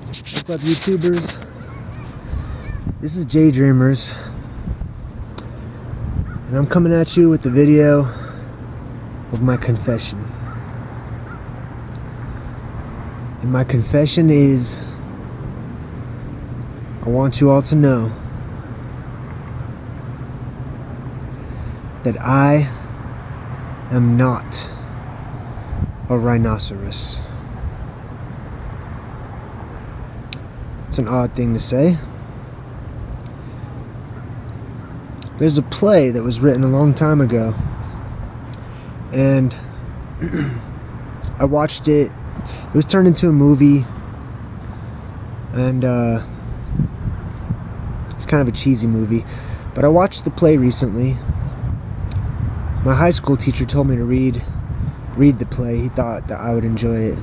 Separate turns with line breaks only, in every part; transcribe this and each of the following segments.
What's up, YouTubers? This is J-Dreamers, and I'm coming at you with the video of my confession. And my confession is, I want you all to know that I am not a rhinoceros. It's an odd thing to say. There's a play that was written a long time ago, and I watched it. It was turned into a movie, and it's kind of a cheesy movie, but I watched the play recently. My high school teacher told me to read the play. He thought that I would enjoy it.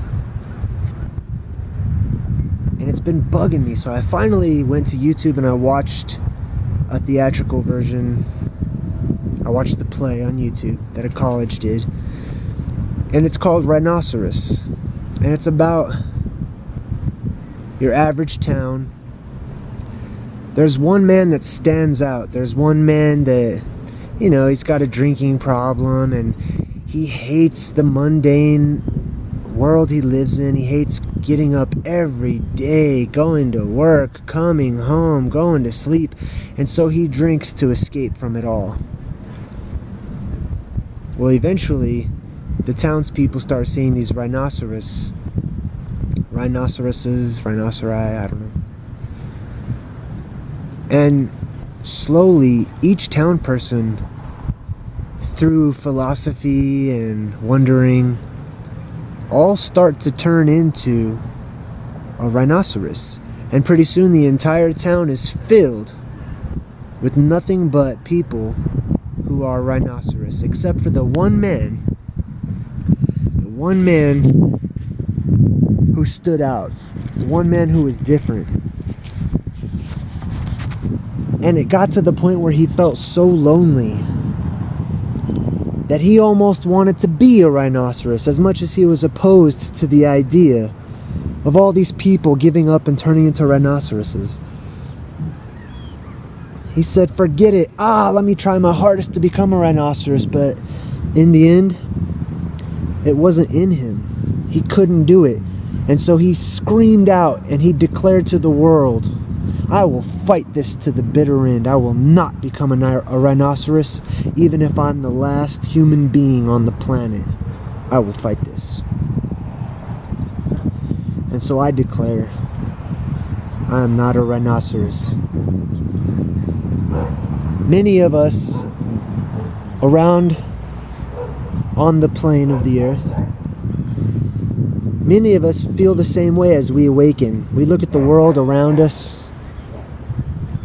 And it's been bugging me, so I finally went to YouTube and I watched a theatrical version. I watched the play on YouTube that a college did. And it's called RHINOCEROS. And it's about your average town. There's one man that stands out. There's one man that, you know, he's got a drinking problem and he hates the mundane world he lives in. He hates getting up every day, going to work, coming home, going to sleep, and so he drinks to escape from it all. Well, eventually the townspeople start seeing these rhinoceri, I don't know. And slowly each town person, through philosophy and wondering, all start to turn into a rhinoceros. And pretty soon the entire town is filled with nothing but people who are rhinoceros, except for the one man who stood out, the one man who was different. And it got to the point where he felt so lonely that he almost wanted to be a rhinoceros, as much as he was opposed to the idea of all these people giving up and turning into rhinoceroses. He said, forget it, let me try my hardest to become a rhinoceros. But in the end, it wasn't in him. He couldn't do it. And so he screamed out and he declared to the world, I will fight this to the bitter end. I will not become a rhinoceros, even if I'm the last human being on the planet. I will fight this. And so I declare, I am not a rhinoceros. Many of us around on the plane of the earth, many of us feel the same way as we awaken. We look at the world around us,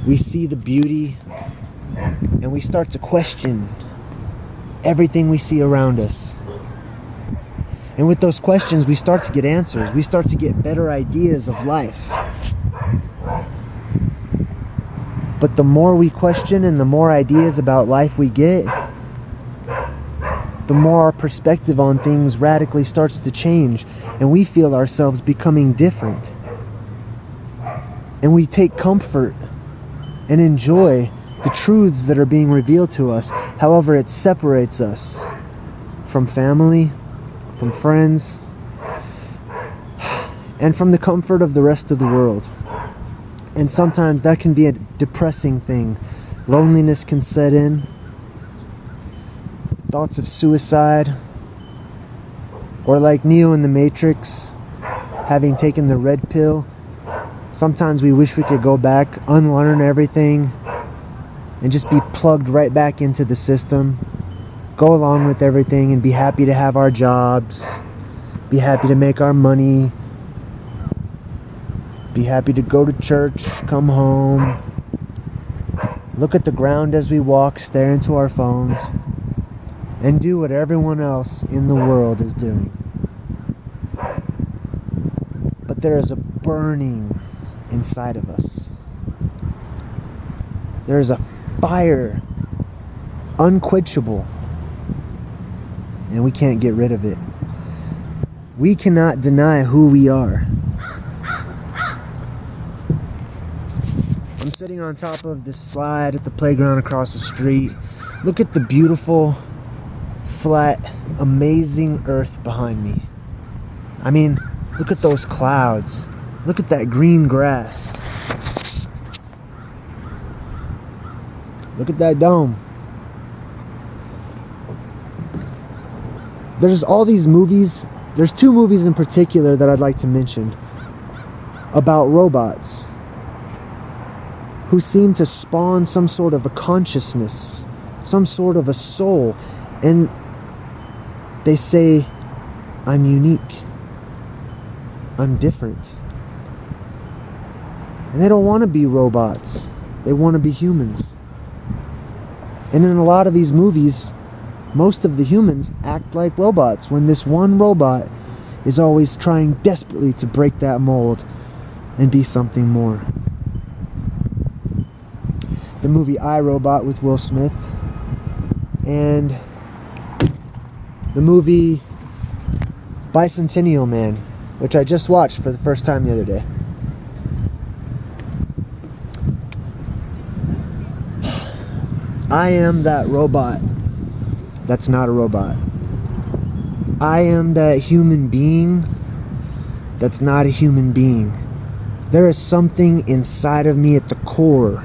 we see the beauty, and we start to question everything we see around us. And with those questions, we start to get answers. We start to get better ideas of life. But the more we question and the more ideas about life we get, the more our perspective on things radically starts to change, and we feel ourselves becoming different. And we take comfort and enjoy the truths that are being revealed to us. However, it separates us from family, from friends, and from the comfort of the rest of the world. And sometimes that can be a depressing thing. Loneliness can set in, thoughts of suicide, or like Neo in the Matrix, having taken the red pill. Sometimes we wish we could go back, unlearn everything, and just be plugged right back into the system, go along with everything, and be happy to have our jobs, be happy to make our money, be happy to go to church, come home, look at the ground as we walk, stare into our phones, and do what everyone else in the world is doing. But there is a burning inside of us. There is a fire, unquenchable, and we can't get rid of it. We cannot deny who we are. I'm sitting on top of this slide at the playground across the street. Look at the beautiful, flat, amazing earth behind me. I mean, look at those clouds. Look at that green grass. Look at that dome. There's all these movies. There's two movies in particular that I'd like to mention about robots who seem to spawn some sort of a consciousness, some sort of a soul, and they say, I'm unique, I'm different. And they don't want to be robots, they want to be humans. And in a lot of these movies, most of the humans act like robots when this one robot is always trying desperately to break that mold and be something more. The movie I, Robot with Will Smith, and the movie Bicentennial Man, which I just watched for the first time the other day. I am that robot that's not a robot. I am that human being that's not a human being. There is something inside of me at the core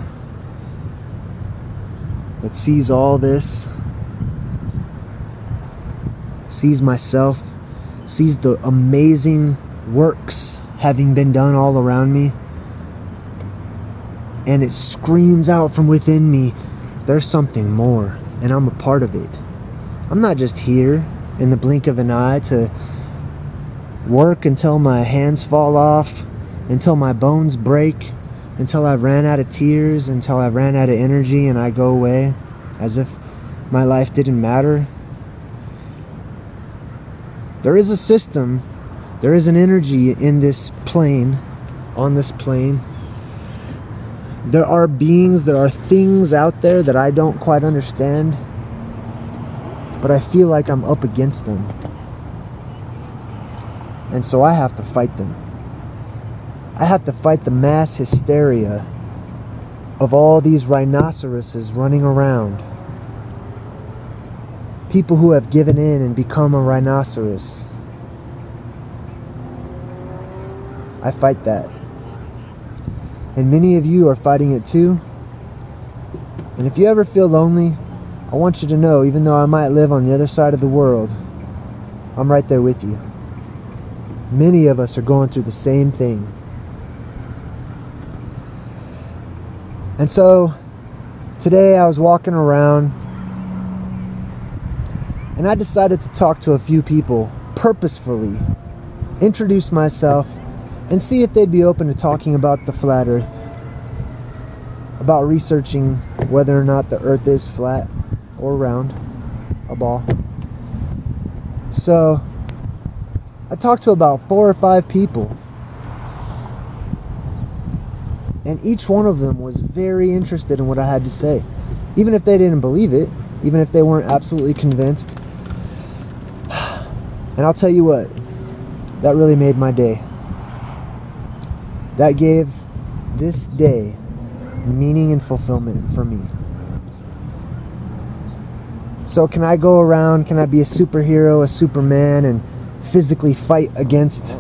that sees all this, sees myself, sees the amazing works having been done all around me, and it screams out from within me, there's something more, and I'm a part of it. I'm not just here in the blink of an eye to work until my hands fall off, until my bones break, until I've ran out of tears, until I've ran out of energy and I go away as if my life didn't matter. There is a system, there is an energy in this plane, on this plane. There are beings, there are things out there that I don't quite understand, but I feel like I'm up against them. And so I have to fight them. I have to fight the mass hysteria of all these rhinoceroses running around. People who have given in and become a rhinoceros. I fight that. And many of you are fighting it too. And if you ever feel lonely, I want you to know, even though I might live on the other side of the world, I'm right there with you. Many of us are going through the same thing. And so, today I was walking around and I decided to talk to a few people purposefully, introduce myself, and see if they'd be open to talking about the flat earth, about researching whether or not the earth is flat or round, a ball. So I talked to about 4 or 5 people, and each one of them was very interested in what I had to say, even if they didn't believe it, even if they weren't absolutely convinced. And I'll tell you what, that really made my day. That gave this day meaning and fulfillment for me. So can I go around, can I be a superhero, a Superman, and physically fight against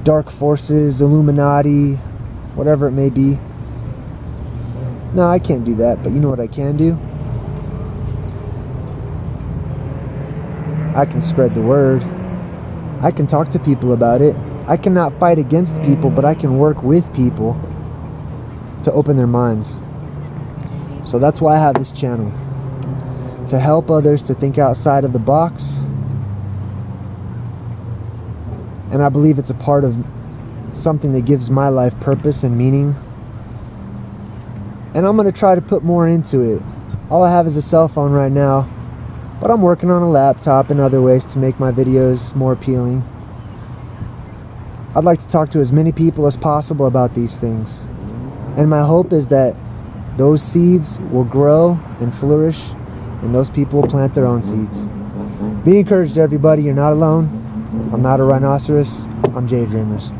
dark forces, Illuminati, whatever it may be? No, I can't do that, but you know what I can do? I can spread the word. I can talk to people about it. I cannot fight against people, but I can work with people to open their minds. So that's why I have this channel, to help others to think outside of the box. And I believe it's a part of something that gives my life purpose and meaning. And I'm going to try to put more into it. All I have is a cell phone right now, but I'm working on a laptop and other ways to make my videos more appealing. I'd like to talk to as many people as possible about these things. And my hope is that those seeds will grow and flourish, and those people will plant their own seeds. Be encouraged, everybody. You're not alone. I'm not a rhinoceros. I'm Jay Dreamers.